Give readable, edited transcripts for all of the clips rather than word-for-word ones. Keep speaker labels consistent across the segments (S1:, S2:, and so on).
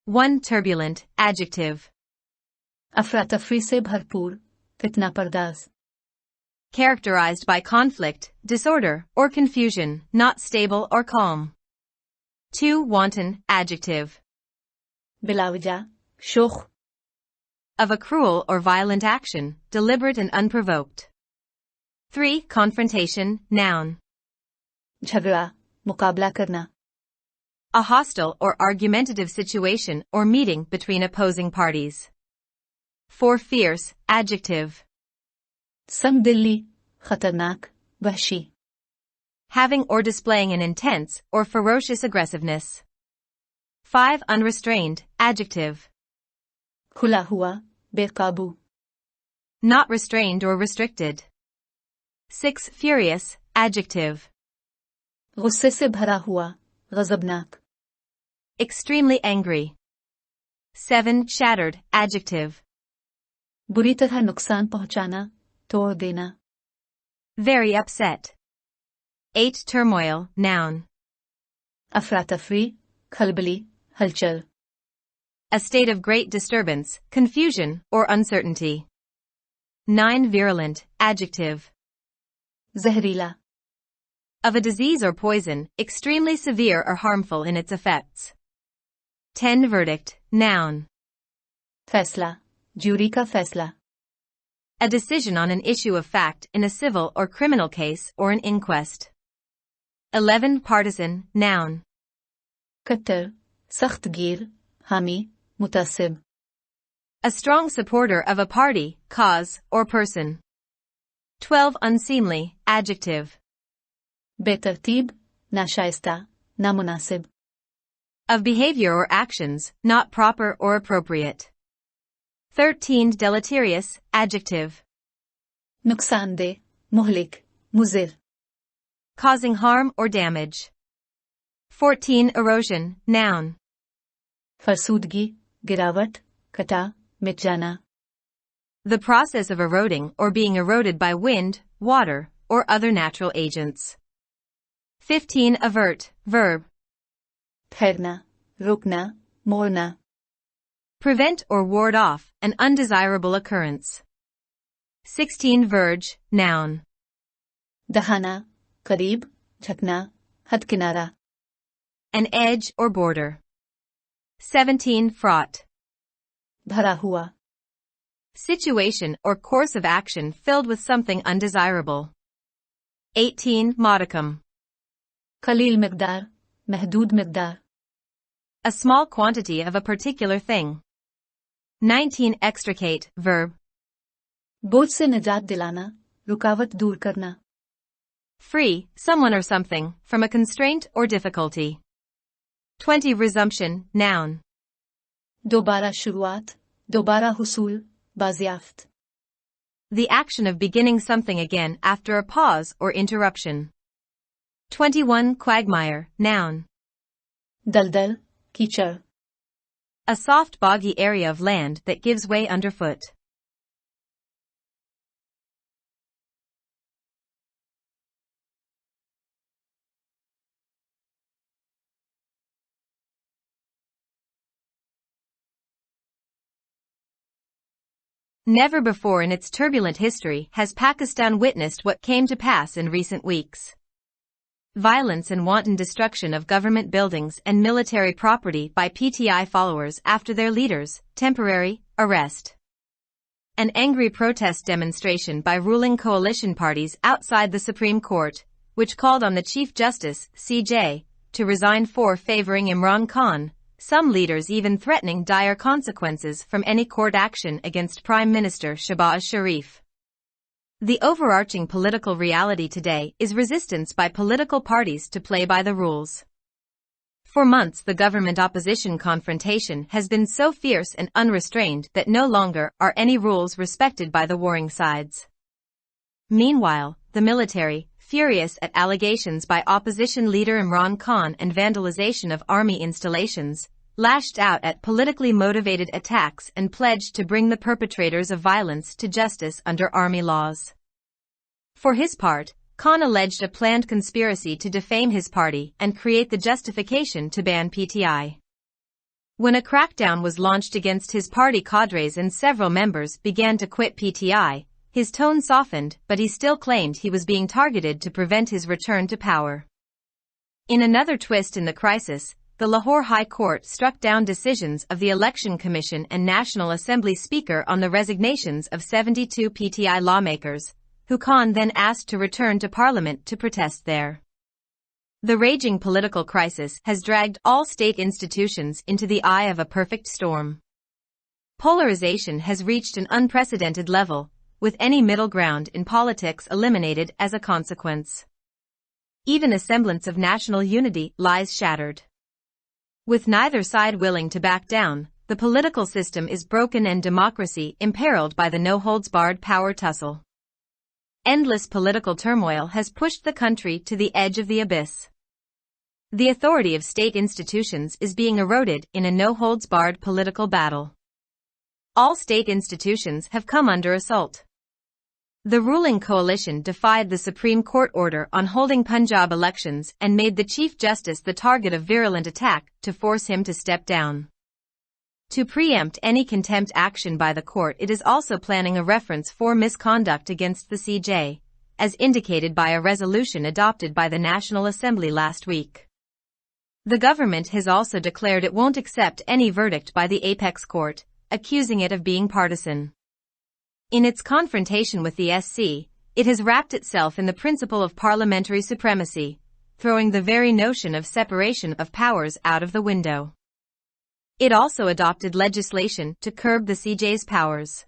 S1: 1. Turbulent, adjective.
S2: अफरा-तफरी से भरपूर, फितना पर्दाज.
S1: Characterized by conflict, disorder, or confusion, not stable or calm. 2. Wanton, adjective.
S2: बिलावजा, शोख.
S1: Of a cruel or violent action, deliberate and unprovoked. 3. Confrontation, noun.
S2: झगड़ा, मुकाबला करना.
S1: A hostile or argumentative situation or meeting between opposing parties. 4. Fierce, adjective.
S2: संगदिली, खतरनाक, वहशी.
S1: Having or displaying an intense or ferocious aggressiveness. 5. Unrestrained, adjective.
S2: खुला हुआ, बेकाबू.
S1: Not restrained or restricted. 6. Furious, adjective.
S2: गुस्से से भरा हुआ, गजबनाक.
S1: Extremely angry. 7. Shattered, adjective.
S2: बुरी तरह नुकसान पहुंचाना, तोड़ देना.
S1: Very upset. 8. Turmoil, noun.
S2: अफरा-तफरी, खलबली, हलचल.
S1: A state of great disturbance, confusion, or uncertainty. 9. Virulent, adjective.
S2: जहरीला.
S1: Of a disease or poison, extremely severe or harmful in its effects. 10. Verdict, noun.
S2: फैसला, ज्यूरी का फैसला.
S1: A decision on an issue of fact in a civil or criminal case or an inquest. 11. Partisan, noun.
S2: कट्टर, सख्तगीर, हामी, मुतासिब.
S1: A strong supporter of a party, cause, or person. 12. Unseemly, adjective.
S2: बेतरतीब, नाशाइस्ता, नामुनासिब.
S1: Of behavior or actions, not proper or appropriate. 13. Deleterious, adjective.
S2: नुकसानदेह, मुहलिक, मुजिर.
S1: Causing harm or damage. 14. Erosion, noun.
S2: फरसूदगी, गिरावट, कटा, मिट जाना.
S1: The process of eroding or being eroded by wind, water, or other natural agents. 15. Avert, verb.
S2: ठहरना, रुकना, मोड़ना.
S1: Prevent or ward off an undesirable occurrence. 16. Verge, noun.
S2: दहाना, करीब, झकना, हथकिनारा.
S1: An edge or border. 17. Fraught.
S2: भरा हुआ.
S1: Situation or course of action filled with something undesirable. 18. Modicum.
S2: कलील मिकदार, महदूद मिकदार.
S1: A small quantity of a particular thing. 19. Extricate, verb.
S2: बोझ से निजात दिलाना, रुकावट दूर करना.
S1: Free, someone or something, from a constraint or difficulty. 20. Resumption, noun.
S2: दोबारा शुरुआत, दोबारा हुसूल, बाजियाफ्त.
S1: The action of beginning something again after a pause or interruption. 21. Quagmire, noun.
S2: दलदल, कीचड़.
S1: A soft boggy area of land that gives way underfoot. Never before in its turbulent history has Pakistan witnessed what came to pass in recent weeks. Violence and wanton destruction of government buildings and military property by PTI followers after their leaders' temporary arrest. An angry protest demonstration by ruling coalition parties outside the Supreme Court, which called on the Chief Justice, CJ, to resign for favoring Imran Khan, some leaders even threatening dire consequences from any court action against Prime Minister Shehbaz Sharif. The overarching political reality today is resistance by political parties to play by the rules. For months the government-opposition confrontation has been so fierce and unrestrained that no longer are any rules respected by the warring sides. Meanwhile, the military, furious at allegations by opposition leader Imran Khan and vandalization of army installations, lashed out at politically motivated attacks and pledged to bring the perpetrators of violence to justice under army laws. For his part, Khan alleged a planned conspiracy to defame his party and create the justification to ban PTI. When a crackdown was launched against his party cadres and several members began to quit PTI, his tone softened, but he still claimed he was being targeted to prevent his return to power. In another twist in the crisis, the Lahore High Court struck down decisions of the Election Commission and National Assembly Speaker on the resignations of 72 PTI lawmakers, who Khan then asked to return to Parliament to protest there. The raging political crisis has dragged all state institutions into the eye of a perfect storm. Polarization has reached an unprecedented level, with any middle ground in politics eliminated as a consequence. Even a semblance of national unity lies shattered. With neither side willing to back down, the political system is broken and democracy imperiled by the no-holds-barred power tussle. Endless political turmoil has pushed the country to the edge of the abyss. The authority of state institutions is being eroded in a no-holds-barred political battle. All state institutions have come under assault. The ruling coalition defied the Supreme Court order on holding Punjab elections and made the Chief Justice the target of virulent attack to force him to step down. To preempt any contempt action by the court, it is also planning a reference for misconduct against the CJ, as indicated by a resolution adopted by the National Assembly last week. The government has also declared it won't accept any verdict by the Apex Court, accusing it of being partisan. In its confrontation with the SC, it has wrapped itself in the principle of parliamentary supremacy, throwing the very notion of separation of powers out of the window. It also adopted legislation to curb the CJ's powers.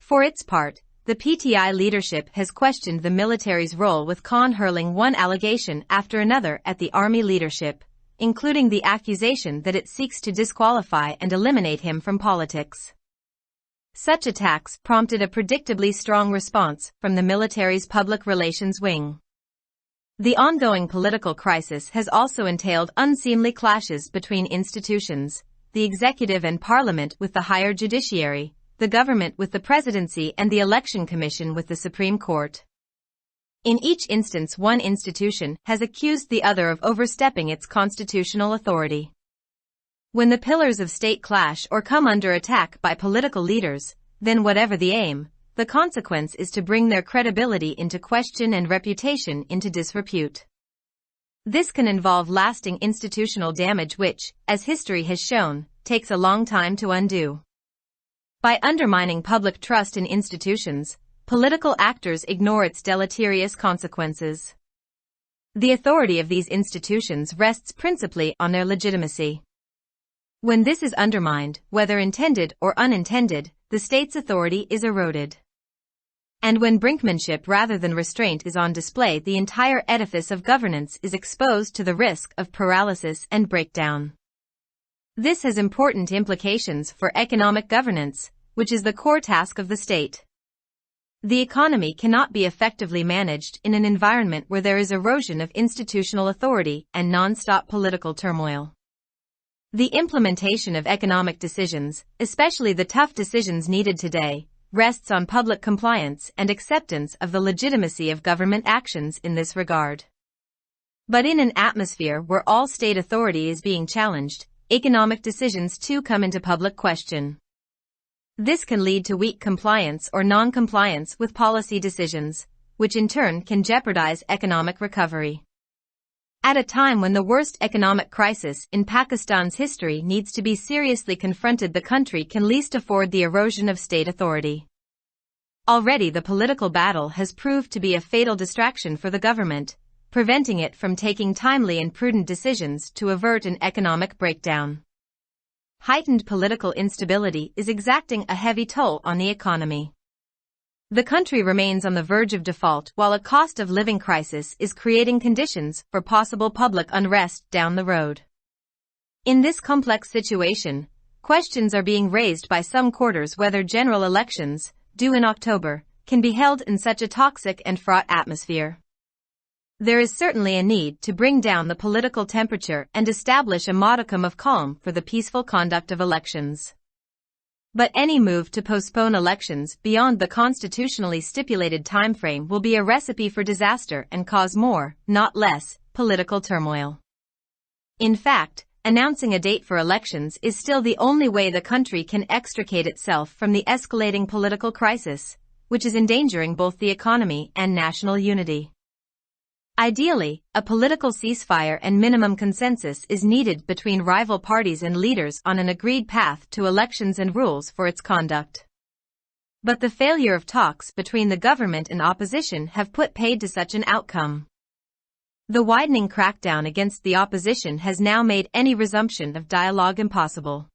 S1: For its part, the PTI leadership has questioned the military's role, with Khan hurling one allegation after another at the army leadership, including the accusation that it seeks to disqualify and eliminate him from politics. Such attacks prompted a predictably strong response from the military's public relations wing. The ongoing political crisis has also entailed unseemly clashes between institutions, the executive and parliament with the higher judiciary, the government with the presidency and the election commission with the Supreme Court. In each instance, one institution has accused the other of overstepping its constitutional authority. When the pillars of state clash or come under attack by political leaders, then whatever the aim, the consequence is to bring their credibility into question and reputation into disrepute. This can involve lasting institutional damage which, as history has shown, takes a long time to undo. By undermining public trust in institutions, political actors ignore its deleterious consequences. The authority of these institutions rests principally on their legitimacy. When this is undermined, whether intended or unintended, the state's authority is eroded. And when brinkmanship rather than restraint is on display, the entire edifice of governance is exposed to the risk of paralysis and breakdown. This has important implications for economic governance, which is the core task of the state. The economy cannot be effectively managed in an environment where there is erosion of institutional authority and non-stop political turmoil. The implementation of economic decisions, especially the tough decisions needed today, rests on public compliance and acceptance of the legitimacy of government actions in this regard. But in an atmosphere where all state authority is being challenged, economic decisions too come into public question. This can lead to weak compliance or non-compliance with policy decisions, which in turn can jeopardize economic recovery. At a time when the worst economic crisis in Pakistan's history needs to be seriously confronted, the country can least afford the erosion of state authority. Already the political battle has proved to be a fatal distraction for the government, preventing it from taking timely and prudent decisions to avert an economic breakdown. Heightened political instability is exacting a heavy toll on the economy. The country remains on the verge of default while a cost of living crisis is creating conditions for possible public unrest down the road. In this complex situation, questions are being raised by some quarters whether general elections, due in October, can be held in such a toxic and fraught atmosphere. There is certainly a need to bring down the political temperature and establish a modicum of calm for the peaceful conduct of elections. But any move to postpone elections beyond the constitutionally stipulated timeframe will be a recipe for disaster and cause more, not less, political turmoil. In fact, announcing a date for elections is still the only way the country can extricate itself from the escalating political crisis, which is endangering both the economy and national unity. Ideally, a political ceasefire and minimum consensus is needed between rival parties and leaders on an agreed path to elections and rules for its conduct. But the failure of talks between the government and opposition have put paid to such an outcome. The widening crackdown against the opposition has now made any resumption of dialogue impossible.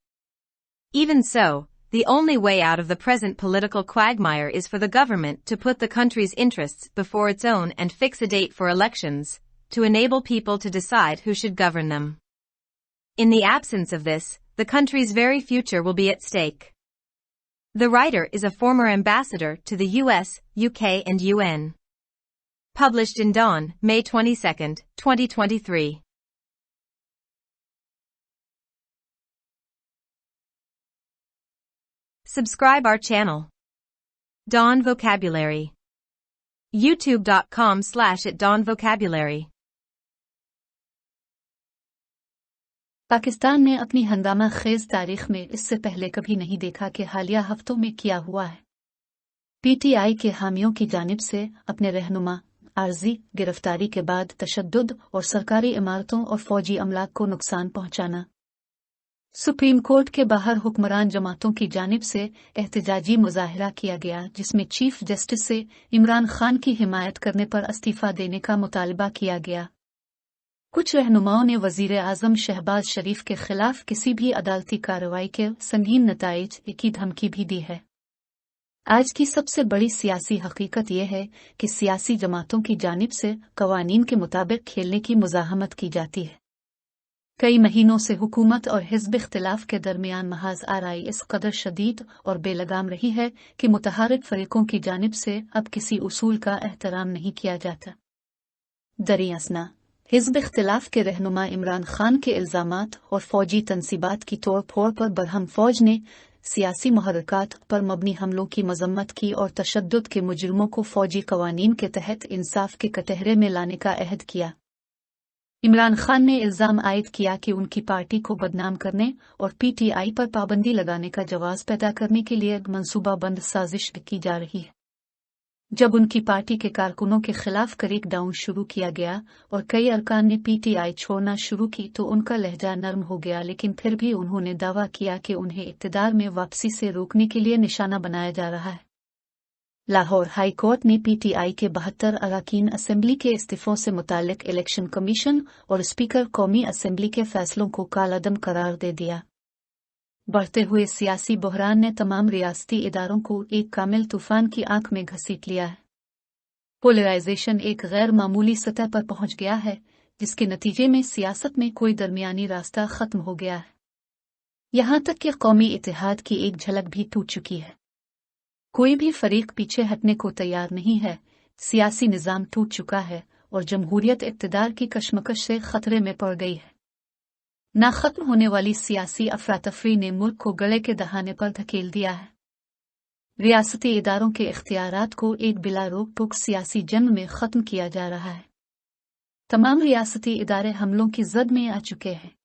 S1: Even so, the only way out of the present political quagmire is for the government to put the country's interests before its own and fix a date for elections, to enable people to decide who should govern them. In the absence of this, the country's very future will be at stake. The writer is a former ambassador to the US, UK and UN. Published in Dawn, May 22, 2023. Subscribe our channel. Dawn Vocabulary. youtube.com/@dawnvocabulary.
S2: Pakistan ने अपनी हंगामा खेज तारीख में इससे पहले कभी नहीं देखा कि हालिया हफ्तों में क्या हुआ है। पीटीआई के हामियों की जानिब से अपने रहनुमा आर्जी गिरफ्तारी के बाद तशद्दुद और सरकारी इमारतों और फौजी अमलाक को नुकसान पहुंचाना। सुप्रीम कोर्ट के बाहर हुक्मरान जमातों की जानिब से एहतजाजी मुजाहिरा किया गया, जिसमें चीफ जस्टिस से इमरान खान की हिमायत करने पर इस्तीफा देने का मुतालबा किया गया। कुछ रहनुमाओं ने वजीर आजम शहबाज शरीफ के खिलाफ किसी भी अदालती कार्रवाई के संगीन नताइज की धमकी भी दी है। आज की सबसे बड़ी सियासी हकीकत यह है कि सियासी जमातों की जानिब से कवानीन के मुताबिक खेलने की मुज़ाहमत की जाती है। कई महीनों से हुकूमत और हिज़्ब इख्तिलाफ के दरमियान महाज आराई इस कदर शदीद और बेलगाम रही है कि मुतहारिक फरीकों की जानिब से अब किसी उसूल का एहतराम नहीं किया जाता। दरियासना हिज़्ब इख्तिलाफ के रहनुमा इमरान खान के इल्ज़ामात और फौजी तनसीबात की तोड़ फोड़ पर बरहम फौज ने सियासी मुहर्रकात पर मबनी हमलों की मजम्मत की और तशद्दुद के मुजरिमों को फौजी कवानीन के तहत इंसाफ के कटहरे में लाने का अहद किया। इमरान खान ने इल्ज़ाम आयद किया कि उनकी पार्टी को बदनाम करने और पीटीआई पर पाबंदी लगाने का जवाब पैदा करने के लिए मनसूबाबंद साजिश की जा रही है। जब उनकी पार्टी के कारकुनों के खिलाफ क्रैकडाउन शुरू किया गया और कई अरकान ने पीटीआई छोड़ना शुरू की तो उनका लहजा नरम हो गया, लेकिन फिर भी उन्होंने दावा किया कि उन्हें इक़्तिदार में वापसी से रोकने के लिए निशाना बनाया जा रहा है। लाहौर हाई कोर्ट ने पीटीआई के 72 अरकान असेंबली के इस्तीफों से मुताल्लिक इलेक्शन कमीशन और स्पीकर कौमी असेंबली के फैसलों को कालादम करार दे दिया। बढ़ते हुए सियासी बहरान ने तमाम रियासती इदारों को एक कामिल तूफान की आंख में घसीट लिया है। पोलराइजेशन एक गैर मामूली सतह पर पहुंच गया है, जिसके नतीजे में सियासत में कोई दरमियानी रास्ता खत्म हो गया है। यहां तक कि कौमी इत्तेहाद की एक झलक भी टूट चुकी है। कोई भी फरीक पीछे हटने को तैयार नहीं है। सियासी निज़ाम टूट चुका है और जमहूरियत इक़्तिदार की कशमकश से खतरे में पड़ गई है। ना खत्म होने वाली सियासी अफरातफरी ने मुल्क को गले के दहाने पर धकेल दिया है। रियासती इदारों के इख्तियारात को एक बिला रोक टोक सियासी जंग में खत्म किया जा रहा है। तमाम रियासती इदारे हमलों की जद में आ चुके हैं।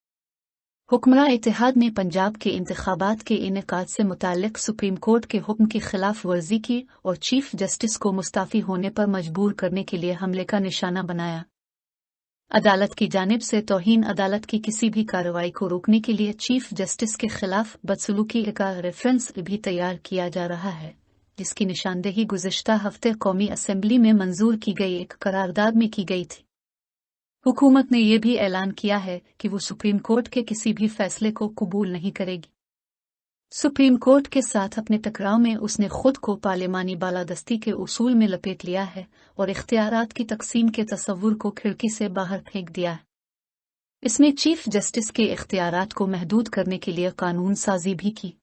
S2: हुक्मरान इत्तेहाद ने पंजाब के इंतखाबात के इनेकाद से मुताल्लिक सुप्रीम कोर्ट के हुक्म की खिलाफ वर्जी की और चीफ जस्टिस को मुस्ताफी होने पर मजबूर करने के लिए हमले का निशाना बनाया। अदालत की जानिब से तौहीन अदालत की किसी भी कार्रवाई को रोकने के लिए चीफ जस्टिस के खिलाफ बदसलूकी का रेफरेंस भी तैयार किया जा रहा है, जिसकी निशानदेही गुज़िश्ता हफ्ते कौमी असेंबली में मंजूर की गई एक करारदाद में की गई थी। हुकूमत ने यह भी ऐलान किया है कि वो सुप्रीम कोर्ट के किसी भी फैसले को कबूल नहीं करेगी। सुप्रीम कोर्ट के साथ अपने टकराव में उसने खुद को पार्लिमानी बालादस्ती के उसूल में लपेट लिया है और इख्तियारात की तकसीम के तसव्वुर को खिड़की से बाहर फेंक दिया है। इसमें चीफ जस्टिस के इख्तियारात को महदूद करने के लिए कानून साजी भी की।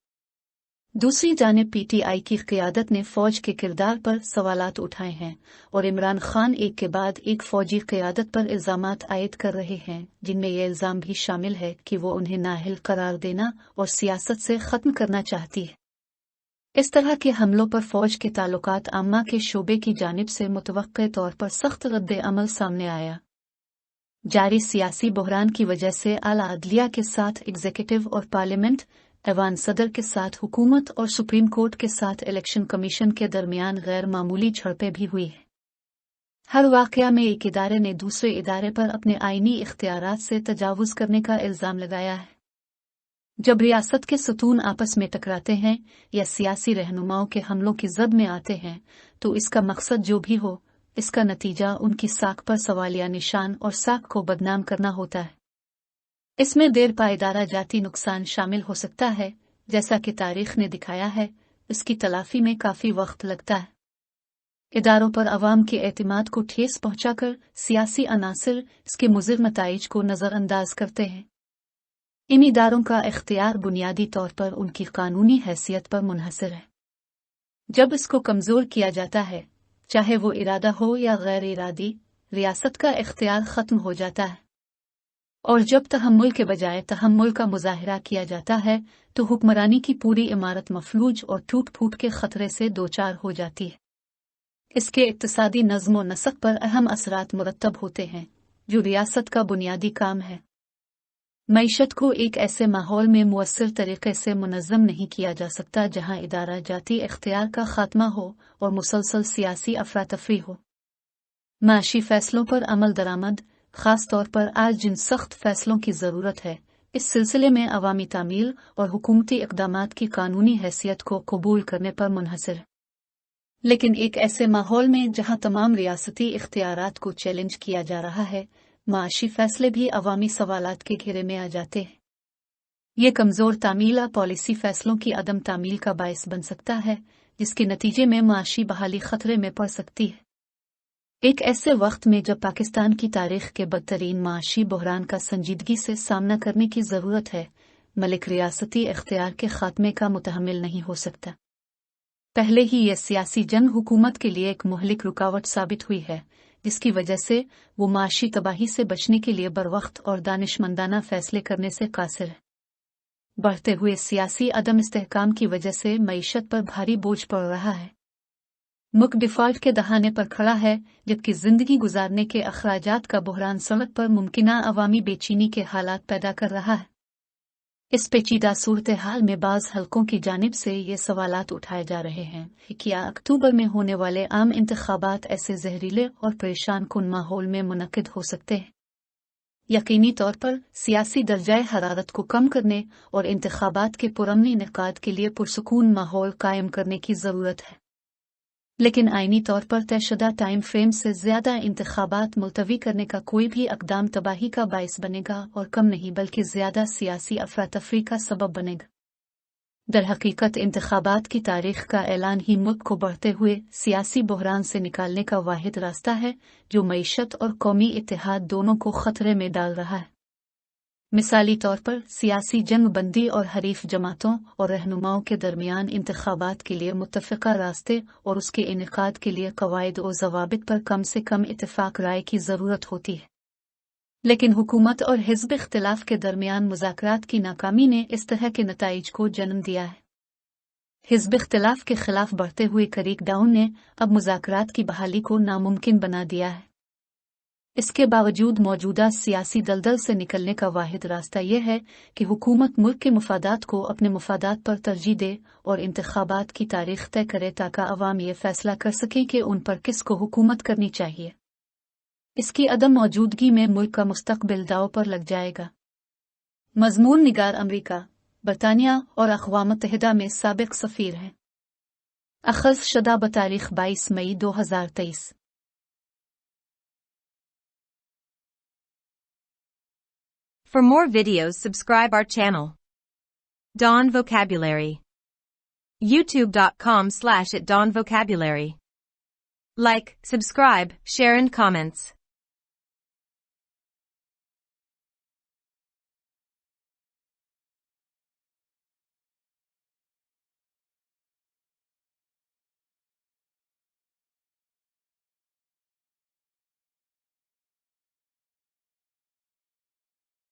S2: दूसरी जानिब पीटीआई की क़ियादत ने फ़ौज के किरदार पर सवालात उठाए हैं और इमरान खान एक के बाद एक फ़ौजी क़ियादत पर इल्ज़ामात आयद कर रहे हैं, जिनमें यह इल्ज़ाम भी शामिल है कि वो उन्हें नाअहल करार देना और सियासत से ख़त्म करना चाहती है। इस तरह के हमलों पर फ़ौज के ताल्लुकात आम्मा के शोबे की जानिब से मुतवक्के तौर पर सख्त रद्द अमल सामने आया। जारी सियासी बहरान की वजह से आला अदलिया के साथ एग्जीक्यूटिव और पार्लियामेंट, ऐवान सदर के साथ हुकूमत और सुप्रीम कोर्ट के साथ इलेक्शन कमीशन के दरमियान गैर मामूली झड़पें भी हुई हैं। हर वाकया में एक इदारे ने दूसरे इदारे पर अपने आईनी इख्तियारात से तजावुज़ करने का इल्ज़ाम लगाया है। जब रियासत के सतून आपस में टकराते हैं या सियासी रहनुमाओं के हमलों की जद में आते हैं, तो इसका मकसद जो भी हो, इसका नतीजा उनकी साख पर सवालिया निशान और साख को बदनाम करना होता है। इसमें देर पायदारा जाती नुकसान शामिल हो सकता है, जैसा कि तारीख ने दिखाया है। इसकी तलाफी में काफ़ी वक्त लगता है। इदारों पर अवाम के एतमाद को ठेस पहुंचाकर सियासी अनासिर इसके मुज़िर नताइज को नज़रअंदाज करते हैं। इन इदारों का इख्तियार बुनियादी तौर पर उनकी कानूनी हैसियत पर मुनहसर है। जब इसको कमज़ोर किया जाता है, चाहे वो इरादा हो या गैर इरादी, रियासत का इख्तियार ख़त्म हो जाता है। और जब तहम्मुल के बजाय तहम्मुल का मुजाहिरा किया जाता है, तो हुक्मरानी की पूरी इमारत मफलूज और टूट फूट के खतरे से दोचार हो जाती है। इसके इक्तिसादी नज़्म व नसक पर अहम असरात मुरत्तब होते हैं, जो रियासत का बुनियादी काम है। मईशत को एक ऐसे माहौल में मुअस्सर तरीके से मुनज़्ज़म नहीं किया जा सकता जहाँ इदारा जाती इख्तियार का खात्मा हो और मुसलसल सियासी अफरा-तफरी हो। माशी फैसलों पर अमल दरामद, ख़ास तौर पर आज जिन सख्त फैसलों की ज़रूरत है, इस सिलसिले में अवामी तामील और हुकूमती इक़दामात की कानूनी हैसियत को कबूल करने पर मुनहसर है। लेकिन एक ऐसे माहौल में जहाँ तमाम रियासती इख्तियारात को चैलेंज किया जा रहा है, माशी फैसले भी अवामी सवालात के घेरे में आ जाते हैं। ये कमज़ोर तामील पॉलिसी फैसलों की अदम तामील का बायस बन सकता है, जिसके नतीजे में माशी बहाली खतरे में पड़ सकती है। एक ऐसे वक्त में जब पाकिस्तान की तारीख के बदतरीन माशी बहरान का संजीदगी से सामना करने की ज़रूरत है, मलिक रियासती इख्तियार के खात्मे का मुतहम्मिल नहीं हो सकता। पहले ही यह सियासी जंग हुकूमत के लिए एक मुहलिक रुकावट साबित हुई है, जिसकी वजह से वो माशी तबाही से बचने के लिए बरवक्त और दानिशमंदाना फैसले करने से कासिर है। बढ़ते हुए सियासी अदम इस्तेहकाम की वजह से मईशत पर भारी बोझ पड़ रहा है। मुल्क डिफ़ॉल्ट के दहाने पर खड़ा है, जबकि जिंदगी गुजारने के अखराजात का बहरान सड़क पर मुमकिना अवामी बेचैनी के हालात पैदा कर रहा है। इस पेचीदा सूरत हाल में बाज़ हलकों की जानिब से ये सवालात उठाए जा रहे हैं कि क्या अक्टूबर में होने वाले आम इंतखाबात ऐसे जहरीले और परेशान कुन माहौल में मुनक्किद हो सकते हैं। यकीनी तौर पर सियासी दर्जाए हरारत को कम करने और इंतखाबात के पुरअमन इनेकाद के लिए पुरसुकून माहौल कायम करने की ज़रूरत है। लेकिन आईनी तौर पर तयशुदा टाइम फ्रेम से ज़्यादा इंतखाबात मुलतवी करने का कोई भी अक़दाम तबाही का बायस बनेगा और कम नहीं बल्कि ज़्यादा सियासी अफरा-तफरी का सबब बनेगा। दरहकीकत इंतखाबात की तारीख का ऐलान ही मुल्क को बढ़ते हुए सियासी बहरान से निकालने का वाहिद रास्ता है, जो मईशत और कौमी इत्तेहाद दोनों को खतरे में डाल रहा है। मिसाली तौर पर सियासी जंग बंदी और हरीफ जमातों और रहनुमाओं के दरमियान इंतखाबात के लिए मुत्तफ़िक़ा रास्ते और उसके इनेकाद के लिए कवायद और ज़वाबित पर कम से कम इत्तेफ़ाक़ राय की ज़रूरत होती है। लेकिन हुकूमत और हिज़्ब इख्तिलाफ़ के दरमियान मुज़ाकरात की नाकामी ने इस तरह के नताइज को जन्म दिया है। हिज़्ब इख्तिलाफ़ के ख़िलाफ़ बढ़ते हुए क्रेक डाउन ने अब मुज़ाकरात की बहाली को नामुमकिन बना दिया है। इसके बावजूद मौजूदा सियासी दलदल से निकलने का वाहिद रास्ता यह है कि हुकूमत मुल्क के मुफादात को अपने मुफादात पर तरजीह दे और इंतखाबात की तारीख तय करे, ताकि अवाम ये फैसला कर सकें कि उन पर किस को हुकूमत करनी चाहिए। इसकी अदम मौजूदगी में मुल्क का मुस्तकबिल दांव पर लग जाएगा। मज़मून निगार अमरीका, बरतानिया और अक़वाम मुत्तहिदा में साबिक़ सफ़ीर हैं। अख़ज़ शुदा बतारीख़ 22 मई 2023।
S1: For more videos, subscribe our channel. Dawn Vocabulary. YouTube.com/@dawnvocabulary. Like, subscribe, share and comments.